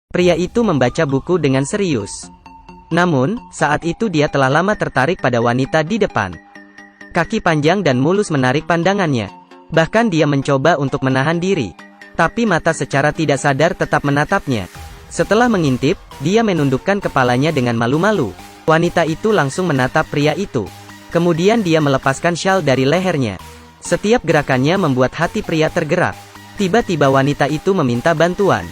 Pria itu membaca buku dengan serius. Namun, saat itu dia telah lama tertarik pada wanita di depan. Kaki panjang dan mulus menarik pandangannya. Bahkan dia mencoba untuk menahan diri. Tapi mata secara tidak sadar tetap menatapnya. Setelah mengintip, dia menundukkan kepalanya dengan malu-malu. Wanita itu langsung menatap pria itu. Kemudian dia melepaskan syal dari lehernya. Setiap gerakannya membuat hati pria tergerak. Tiba-tiba wanita itu meminta bantuan.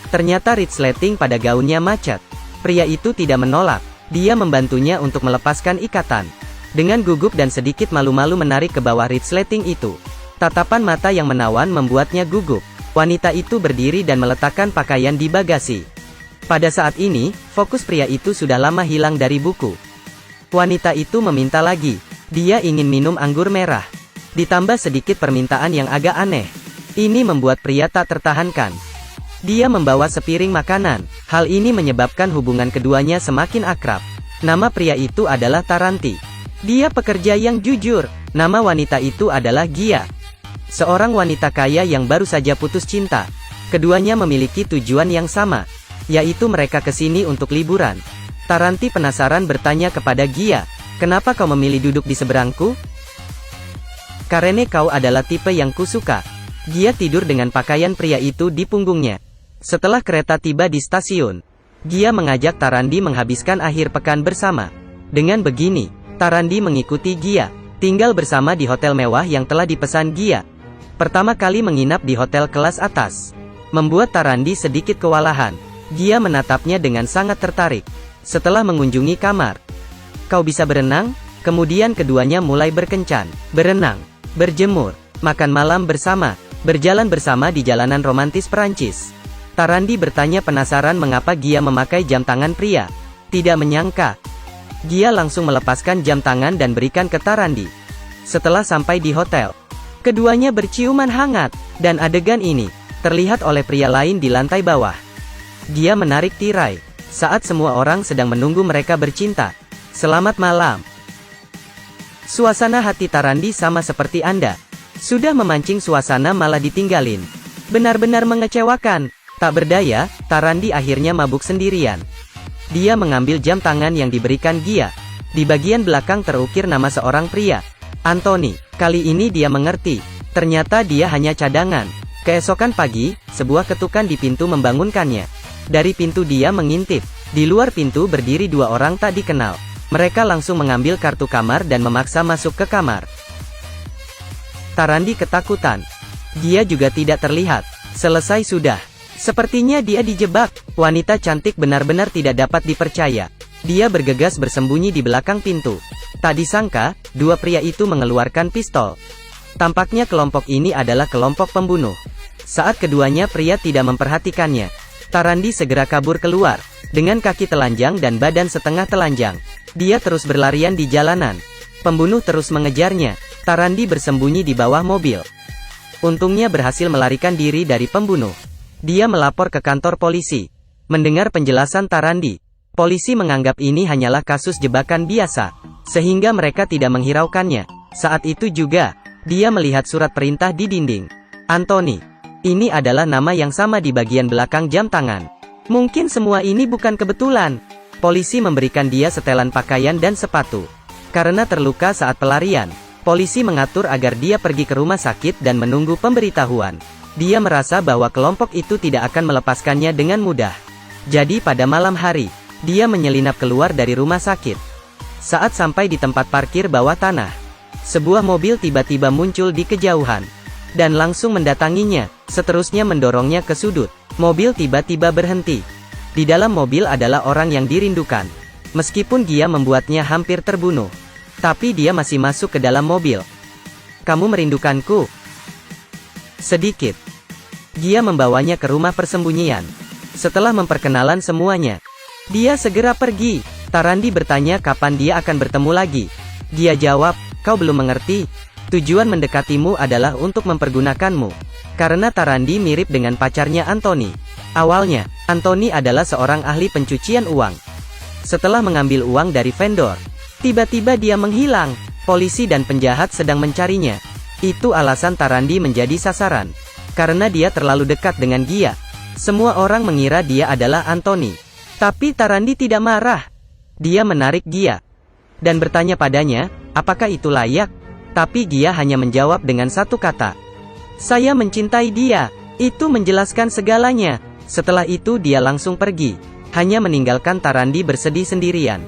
Ternyata resleting pada gaunnya macet. Pria itu tidak menolak. Dia membantunya untuk melepaskan ikatan. Dengan gugup dan sedikit malu-malu menarik ke bawah resleting itu. Tatapan mata yang menawan membuatnya gugup. Wanita itu berdiri dan meletakkan pakaian di bagasi. Pada saat ini, fokus pria itu sudah lama hilang dari buku. Wanita itu meminta lagi. Dia ingin minum anggur merah. Ditambah sedikit permintaan yang agak aneh. Ini membuat pria tak tertahankan. Dia membawa sepiring makanan. Hal ini menyebabkan hubungan keduanya semakin akrab. Nama pria itu adalah Taranti. Dia pekerja yang jujur. Nama wanita itu adalah Gia. Seorang wanita kaya yang baru saja putus cinta. Keduanya memiliki tujuan yang sama, yaitu mereka ke sini untuk liburan. Taranti penasaran bertanya kepada Gia, "Kenapa kau memilih duduk di seberangku?" "Karena kau adalah tipe yang kusuka." Gia tidur dengan pakaian pria itu di punggungnya. Setelah kereta tiba di stasiun, Gia mengajak Tarandi menghabiskan akhir pekan bersama. Dengan begini, Tarandi mengikuti Gia, tinggal bersama di hotel mewah yang telah dipesan Gia. Pertama kali menginap di hotel kelas atas, membuat Tarandi sedikit kewalahan. Gia menatapnya dengan sangat tertarik. Setelah mengunjungi kamar, "Kau bisa berenang?" Kemudian keduanya mulai berkencan, berenang, berjemur, makan malam bersama, berjalan bersama di jalanan romantis Perancis. Tarandi bertanya penasaran mengapa Gia memakai jam tangan pria. Tidak menyangka, Gia langsung melepaskan jam tangan dan berikan ke Tarandi. Setelah sampai di hotel, keduanya berciuman hangat, dan adegan ini terlihat oleh pria lain di lantai bawah. Gia menarik tirai saat semua orang sedang menunggu mereka bercinta. "Selamat malam." Suasana hati Tarandi sama seperti Anda. Sudah memancing suasana malah ditinggalin. Benar-benar mengecewakan. Tak berdaya, Tarandi akhirnya mabuk sendirian. Dia mengambil jam tangan yang diberikan Gia. Di bagian belakang terukir nama seorang pria, Anthony. Kali ini dia mengerti. Ternyata dia hanya cadangan. Keesokan pagi, sebuah ketukan di pintu membangunkannya. Dari pintu dia mengintip. Di luar pintu berdiri dua orang tak dikenal. Mereka langsung mengambil kartu kamar dan memaksa masuk ke kamar. Tarandi ketakutan. Dia juga tidak terlihat. Selesai sudah. Sepertinya dia dijebak. Wanita cantik benar-benar tidak dapat dipercaya. Dia bergegas bersembunyi di belakang pintu. Tak disangka, dua pria itu mengeluarkan pistol. Tampaknya kelompok ini adalah kelompok pembunuh. Saat keduanya pria tidak memperhatikannya, Tarandi segera kabur keluar. Dengan kaki telanjang dan badan setengah telanjang, dia terus berlarian di jalanan. Pembunuh terus mengejarnya. Tarandi bersembunyi di bawah mobil. Untungnya berhasil melarikan diri dari pembunuh. Dia melapor ke kantor polisi. Mendengar penjelasan Tarandi, polisi menganggap ini hanyalah kasus jebakan biasa, sehingga mereka tidak menghiraukannya. Saat itu juga, dia melihat surat perintah di dinding. Anthony. Ini adalah nama yang sama di bagian belakang jam tangan. Mungkin semua ini bukan kebetulan. Polisi memberikan dia setelan pakaian dan sepatu. Karena terluka saat pelarian, polisi mengatur agar dia pergi ke rumah sakit dan menunggu pemberitahuan. Dia merasa bahwa kelompok itu tidak akan melepaskannya dengan mudah. Jadi pada malam hari, dia menyelinap keluar dari rumah sakit. Saat sampai di tempat parkir bawah tanah, sebuah mobil tiba-tiba muncul di kejauhan dan langsung mendatanginya, seterusnya mendorongnya ke sudut. Mobil tiba-tiba berhenti. Di dalam mobil adalah orang yang dirindukan. Meskipun Gia membuatnya hampir terbunuh, tapi dia masih masuk ke dalam mobil. "Kamu merindukanku?" Sedikit. Gia membawanya ke rumah persembunyian. Setelah memperkenalan semuanya, dia segera pergi. Tarandi bertanya kapan dia akan bertemu lagi. Gia jawab, "Kau belum mengerti. Tujuan mendekatimu adalah untuk mempergunakanmu." Karena Tarandi mirip dengan pacarnya Anthony. Awalnya, Anthony adalah seorang ahli pencucian uang. Setelah mengambil uang dari vendor, tiba-tiba dia menghilang. Polisi dan penjahat sedang mencarinya. Itu alasan Tarandi menjadi sasaran. Karena dia terlalu dekat dengan Gia. Semua orang mengira dia adalah Anthony. Tapi Tarandi tidak marah. Dia menarik Gia dan bertanya padanya, apakah itu layak? Tapi Gia hanya menjawab dengan satu kata. Saya mencintai dia. Itu menjelaskan segalanya. Setelah itu dia langsung pergi, hanya meninggalkan Tarandi bersedih sendirian.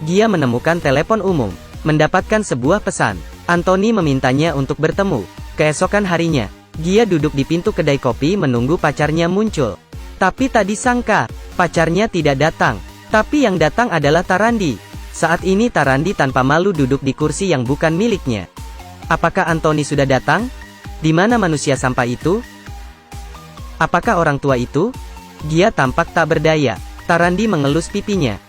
Gia menemukan telepon umum, mendapatkan sebuah pesan. Anthony memintanya untuk bertemu. Keesokan harinya, Gia duduk di pintu kedai kopi menunggu pacarnya muncul. Tapi tak disangka, pacarnya tidak datang. Tapi yang datang adalah Tarandi. Saat ini Tarandi tanpa malu duduk di kursi yang bukan miliknya. Apakah Anthony sudah datang? Di mana manusia sampah itu? Apakah orang tua itu? Gia tampak tak berdaya. Tarandi mengelus pipinya.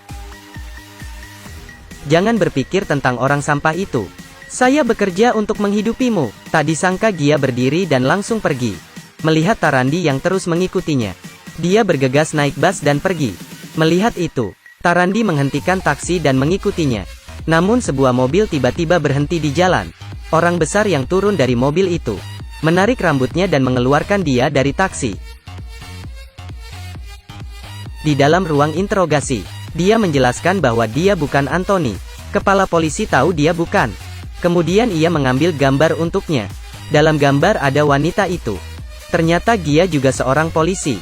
Jangan berpikir tentang orang sampah itu. Saya bekerja untuk menghidupimu. Tak disangka Gia berdiri dan langsung pergi. Melihat Tarandi yang terus mengikutinya, dia bergegas naik bus dan pergi. Melihat itu, Tarandi menghentikan taksi dan mengikutinya. Namun sebuah mobil tiba-tiba berhenti di jalan. Orang besar yang turun dari mobil itu menarik rambutnya dan mengeluarkan dia dari taksi. Di dalam ruang interogasi, dia menjelaskan bahwa dia bukan Anthony. Kepala polisi tahu dia bukan. Kemudian ia mengambil gambar untuknya. Dalam gambar ada wanita itu. Ternyata Gia juga seorang polisi.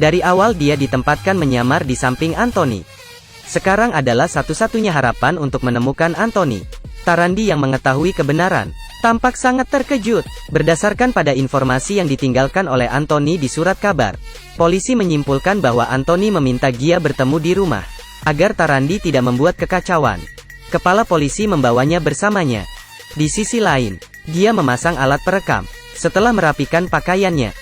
Dari awal dia ditempatkan menyamar di samping Anthony. Sekarang adalah satu-satunya harapan untuk menemukan Anthony. Tarandi yang mengetahui kebenaran tampak sangat terkejut. Berdasarkan pada informasi yang ditinggalkan oleh Anthony di surat kabar, polisi menyimpulkan bahwa Anthony meminta Gia bertemu di rumah, agar Tarandi tidak membuat kekacauan. Kepala polisi membawanya bersamanya. Di sisi lain, Gia memasang alat perekam. Setelah merapikan pakaiannya,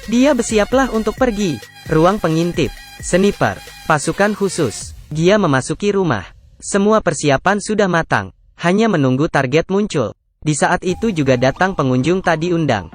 dia bersiaplah untuk pergi. Ruang pengintip, sniper, pasukan khusus. Gia memasuki rumah. Semua persiapan sudah matang, hanya menunggu target muncul. Di saat itu juga datang pengunjung tak diundang.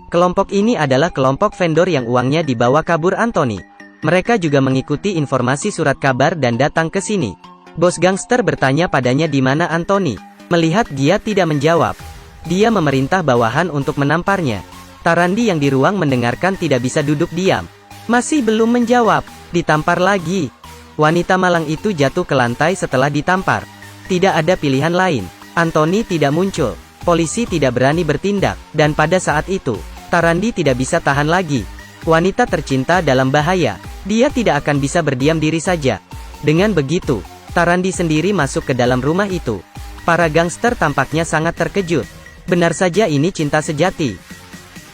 Kelompok ini adalah kelompok vendor yang uangnya dibawa kabur Anthony. Mereka juga mengikuti informasi surat kabar dan datang ke sini. Bos gangster bertanya padanya di mana Anthony. Melihat Gia tidak menjawab, dia memerintah bawahan untuk menamparnya. Tarandi yang di ruang mendengarkan tidak bisa duduk diam. Masih belum menjawab, ditampar lagi. Wanita malang itu jatuh ke lantai setelah ditampar. Tidak ada pilihan lain. Anthony tidak muncul. Polisi tidak berani bertindak. Dan pada saat itu, Tarandi tidak bisa tahan lagi. Wanita tercinta dalam bahaya. Dia tidak akan bisa berdiam diri saja. Dengan begitu, Tarandi sendiri masuk ke dalam rumah itu. Para gangster tampaknya sangat terkejut. Benar saja ini cinta sejati.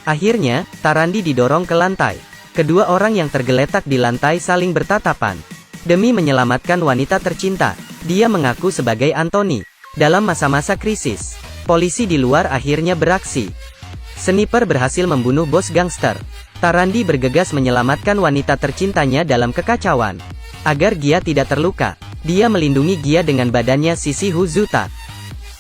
Akhirnya, Tarandi didorong ke lantai. Kedua orang yang tergeletak di lantai saling bertatapan. Demi menyelamatkan wanita tercinta, dia mengaku sebagai Anthony. Dalam masa-masa krisis, polisi di luar akhirnya beraksi. Sniper berhasil membunuh bos gangster. Tarandi bergegas menyelamatkan wanita tercintanya dalam kekacauan. Agar Gia tidak terluka, dia melindungi Gia dengan badannya sisi Huzuta.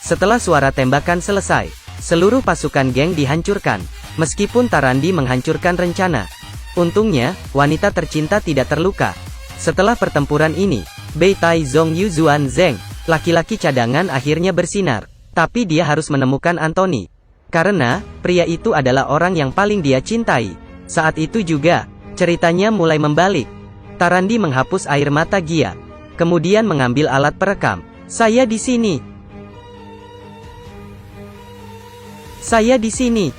Setelah suara tembakan selesai, seluruh pasukan geng dihancurkan. Meskipun Tarandi menghancurkan rencana, untungnya, wanita tercinta tidak terluka. Setelah pertempuran ini, Beitai Zong Yu Zuan Zeng, laki-laki cadangan akhirnya bersinar. Tapi dia harus menemukan Anthony. Karena, pria itu adalah orang yang paling dia cintai. Saat itu juga, ceritanya mulai membalik. Tarandi menghapus air mata Gia. Kemudian mengambil alat perekam. Saya di sini. Saya di sini.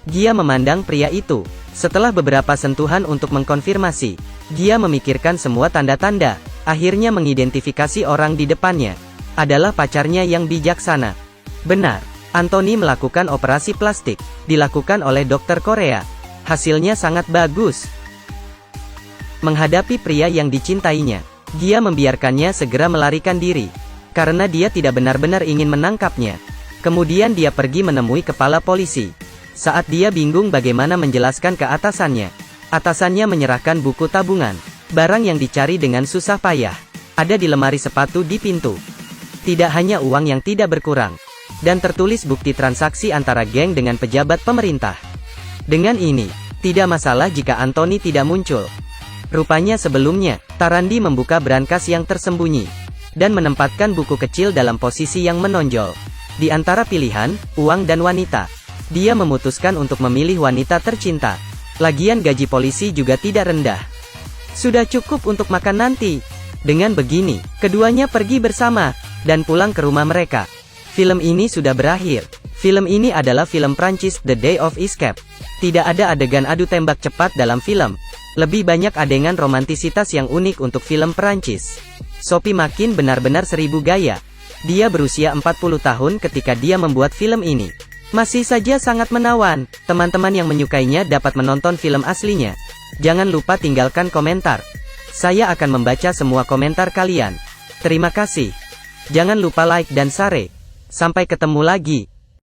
Gia memandang pria itu. Setelah beberapa sentuhan untuk mengkonfirmasi, Gia memikirkan semua tanda-tanda. Akhirnya mengidentifikasi orang di depannya adalah pacarnya yang bijaksana. Benar, Anthony melakukan operasi plastik, dilakukan oleh dokter Korea. Hasilnya sangat bagus. Menghadapi pria yang dicintainya, Gia membiarkannya segera melarikan diri. Karena dia tidak benar-benar ingin menangkapnya. Kemudian dia pergi menemui kepala polisi. Saat dia bingung bagaimana menjelaskan ke atasannya, atasannya menyerahkan buku tabungan. Barang yang dicari dengan susah payah ada di lemari sepatu di pintu. Tidak hanya uang yang tidak berkurang, dan tertulis bukti transaksi antara geng dengan pejabat pemerintah. Dengan ini, tidak masalah jika Anthony tidak muncul. Rupanya sebelumnya, Tarandi membuka brankas yang tersembunyi, dan menempatkan buku kecil dalam posisi yang menonjol. Di antara pilihan, uang dan wanita, dia memutuskan untuk memilih wanita tercinta. Lagian gaji polisi juga tidak rendah. Sudah cukup untuk makan nanti. Dengan begini, keduanya pergi bersama, dan pulang ke rumah mereka. Film ini sudah berakhir. Film ini adalah film Prancis The Day of Escape. Tidak ada adegan adu tembak cepat dalam film. Lebih banyak adegan romantisitas yang unik untuk film Perancis. Sophie Makin benar-benar 1000 gaya. Dia berusia 40 tahun ketika dia membuat film ini. Masih saja sangat menawan. Teman-teman yang menyukainya dapat menonton film aslinya. Jangan lupa tinggalkan komentar. Saya akan membaca semua komentar kalian. Terima kasih. Jangan lupa like dan share. Sampai ketemu lagi.